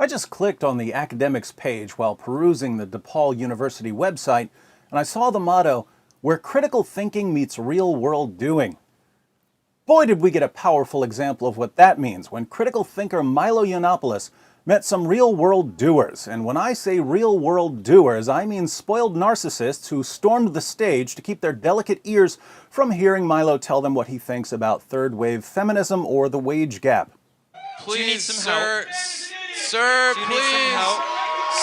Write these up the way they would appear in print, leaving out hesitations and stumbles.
I just clicked on the academics page while perusing the DePaul University website, and I saw the motto, "Where critical thinking meets real-world doing." Boy, did we get a powerful example of what that means when critical thinker Milo Yiannopoulos met some real-world doers. And when I say real-world doers, I mean spoiled narcissists who stormed the stage to keep their delicate ears from hearing Milo tell them what he thinks about third-wave feminism or the wage gap. Please, Do you need some help? Sir, Do you please. need some help?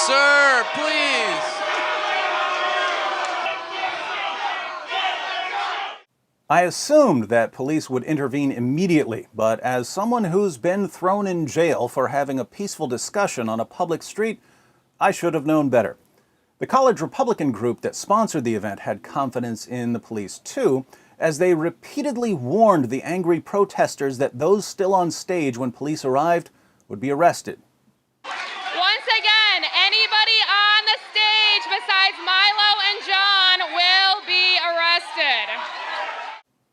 Sir, please. I assumed that police would intervene immediately, but as someone who's been thrown in jail for having a peaceful discussion on a public street, I should have known better. The college Republican group that sponsored the event had confidence in the police too, as they repeatedly warned the angry protesters that those still on stage when police arrived would be arrested. Once again, anybody on the stage besides Milo and John will be arrested.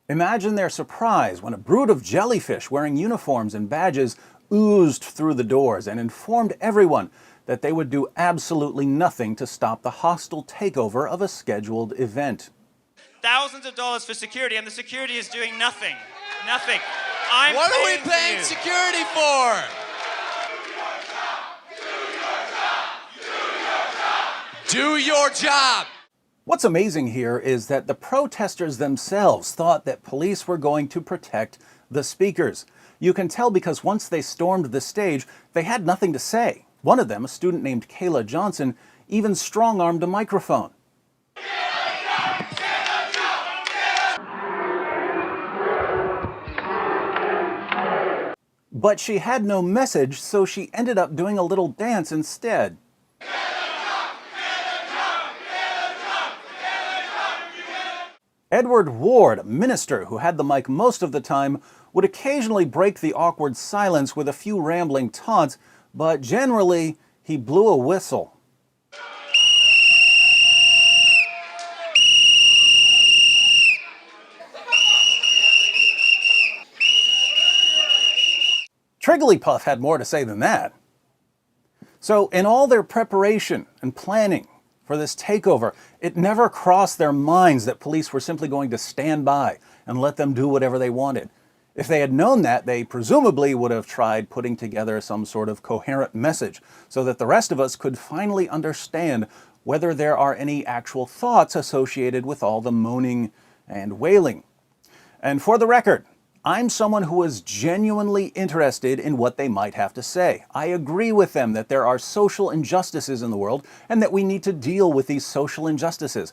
Imagine their surprise when a brood of jellyfish wearing uniforms and badges oozed through the doors and informed everyone that they would do absolutely nothing to stop the hostile takeover of a scheduled event. Thousands of dollars for security, and the security is doing nothing. Nothing. What are we paying security for? Do your job. What's amazing here is that the protesters themselves thought that police were going to protect the speakers. You can tell because once they stormed the stage, they had nothing to say. One of them, a student named Kayla Johnson, even strong-armed a microphone. But she had no message, so she ended up doing a little dance instead. Edward Ward, a minister who had the mic most of the time, would occasionally break the awkward silence with a few rambling taunts, but generally, he blew a whistle. Trigglypuff had more to say than that. So, in all their preparation and planning for this takeover, it never crossed their minds that police were simply going to stand by and let them do whatever they wanted. If they had known that, they presumably would have tried putting together some sort of coherent message so that the rest of us could finally understand whether there are any actual thoughts associated with all the moaning and wailing. And for the record, I'm someone who is genuinely interested in what they might have to say. I agree with them that there are social injustices in the world and that we need to deal with these social injustices.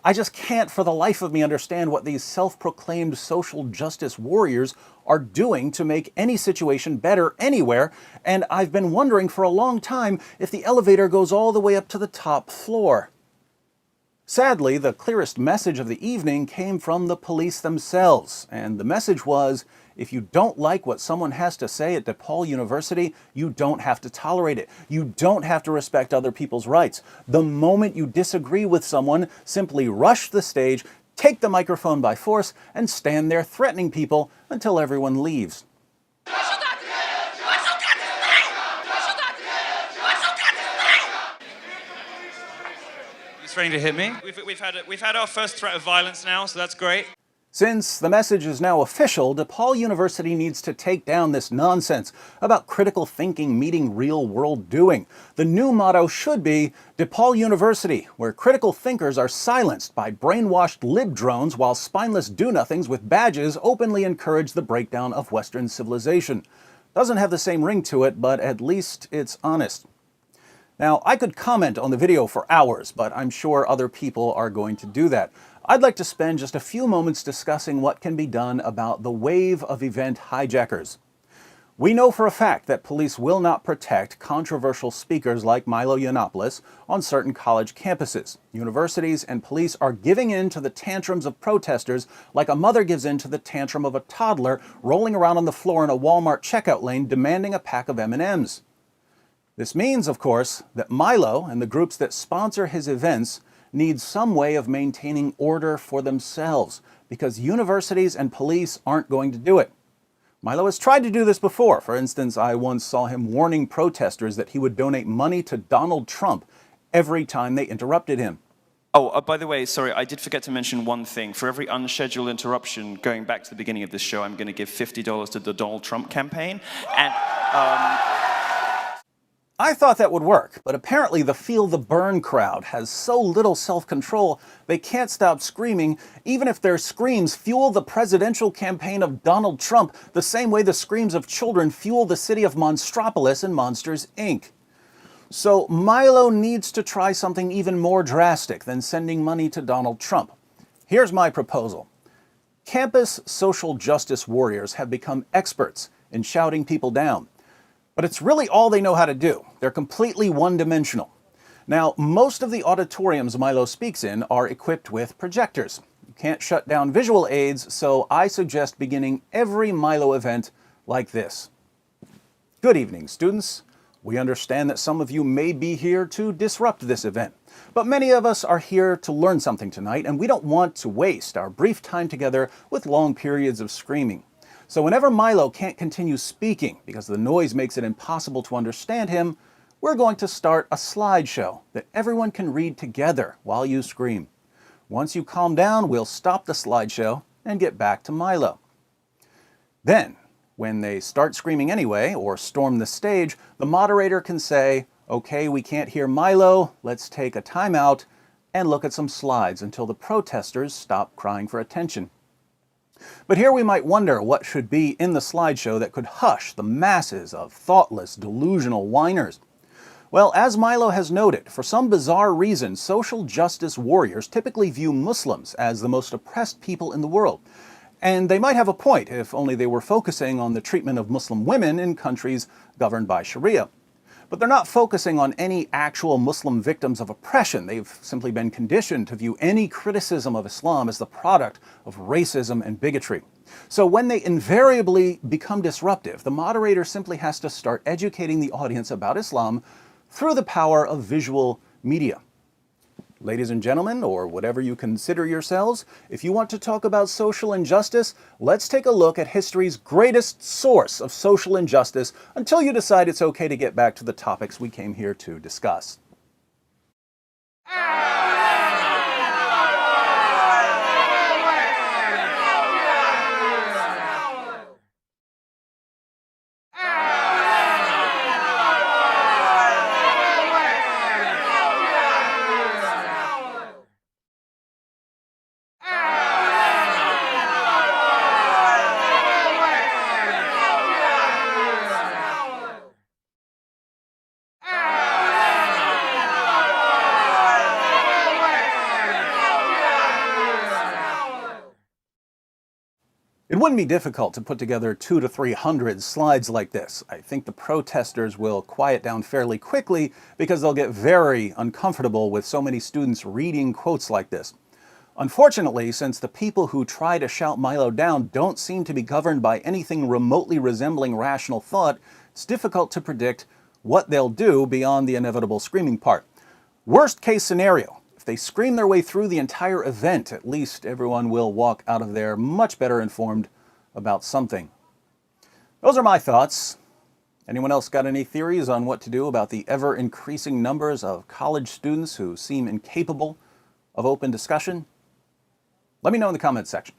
I just can't for the life of me understand what these self-proclaimed social justice warriors are doing to make any situation better anywhere, and I've been wondering for a long time if the elevator goes all the way up to the top floor. Sadly, the clearest message of the evening came from the police themselves, and the message was, if you don't like what someone has to say at DePaul University, you don't have to tolerate it. You don't have to respect other people's rights. The moment you disagree with someone, simply rush the stage, take the microphone by force, and stand there threatening people until everyone leaves. Threatening to hit me. We've had our first threat of violence now, so that's great. Since the message is now official, DePaul University needs to take down this nonsense about critical thinking meeting real-world doing. The new motto should be DePaul University, where critical thinkers are silenced by brainwashed lib drones while spineless do-nothings with badges openly encourage the breakdown of Western civilization. Doesn't have the same ring to it, but at least it's honest. Now, I could comment on the video for hours, but I'm sure other people are going to do that. I'd like to spend just a few moments discussing what can be done about the wave of event hijackers. We know for a fact that police will not protect controversial speakers like Milo Yiannopoulos on certain college campuses. Universities and police are giving in to the tantrums of protesters like a mother gives in to the tantrum of a toddler rolling around on the floor in a Walmart checkout lane demanding a pack of M&Ms. This means, of course, that Milo and the groups that sponsor his events need some way of maintaining order for themselves, because universities and police aren't going to do it. Milo has tried to do this before. For instance, I once saw him warning protesters that he would donate money to Donald Trump every time they interrupted him. Oh, by the way, sorry, I did forget to mention one thing. For every unscheduled interruption, going back to the beginning of this show, I'm going to give $50 to the Donald Trump campaign. And, I thought that would work, but apparently the Feel the Burn crowd has so little self-control they can't stop screaming, even if their screams fuel the presidential campaign of Donald Trump the same way the screams of children fuel the city of Monstropolis in Monsters, Inc. So Milo needs to try something even more drastic than sending money to Donald Trump. Here's my proposal. Campus social justice warriors have become experts in shouting people down. But it's really all they know how to do. They're completely one-dimensional. Now, most of the auditoriums Milo speaks in are equipped with projectors. You can't shut down visual aids, so I suggest beginning every Milo event like this. Good evening, students. We understand that some of you may be here to disrupt this event, but many of us are here to learn something tonight, and we don't want to waste our brief time together with long periods of screaming. So whenever Milo can't continue speaking because the noise makes it impossible to understand him, we're going to start a slideshow that everyone can read together while you scream. Once you calm down, we'll stop the slideshow and get back to Milo. Then, when they start screaming anyway, or storm the stage, the moderator can say, "Okay, we can't hear Milo, let's take a timeout and look at some slides until the protesters stop crying for attention." But here we might wonder what should be in the slideshow that could hush the masses of thoughtless, delusional whiners. Well, as Milo has noted, for some bizarre reason, social justice warriors typically view Muslims as the most oppressed people in the world. And they might have a point if only they were focusing on the treatment of Muslim women in countries governed by Sharia. But they're not focusing on any actual Muslim victims of oppression. They've simply been conditioned to view any criticism of Islam as the product of racism and bigotry. So when they invariably become disruptive, the moderator simply has to start educating the audience about Islam through the power of visual media. Ladies and gentlemen, or whatever you consider yourselves, if you want to talk about social injustice, let's take a look at history's greatest source of social injustice until you decide it's okay to get back to the topics we came here to discuss. It wouldn't be difficult to put together 200 to 300 slides like this. I think the protesters will quiet down fairly quickly because they'll get very uncomfortable with so many students reading quotes like this. Unfortunately, since the people who try to shout Milo down don't seem to be governed by anything remotely resembling rational thought, it's difficult to predict what they'll do beyond the inevitable screaming part. Worst case scenario, if they scream their way through the entire event, at least everyone will walk out of there much better informed about something. Those are my thoughts. Anyone else got any theories on what to do about the ever-increasing numbers of college students who seem incapable of open discussion? Let me know in the comments section.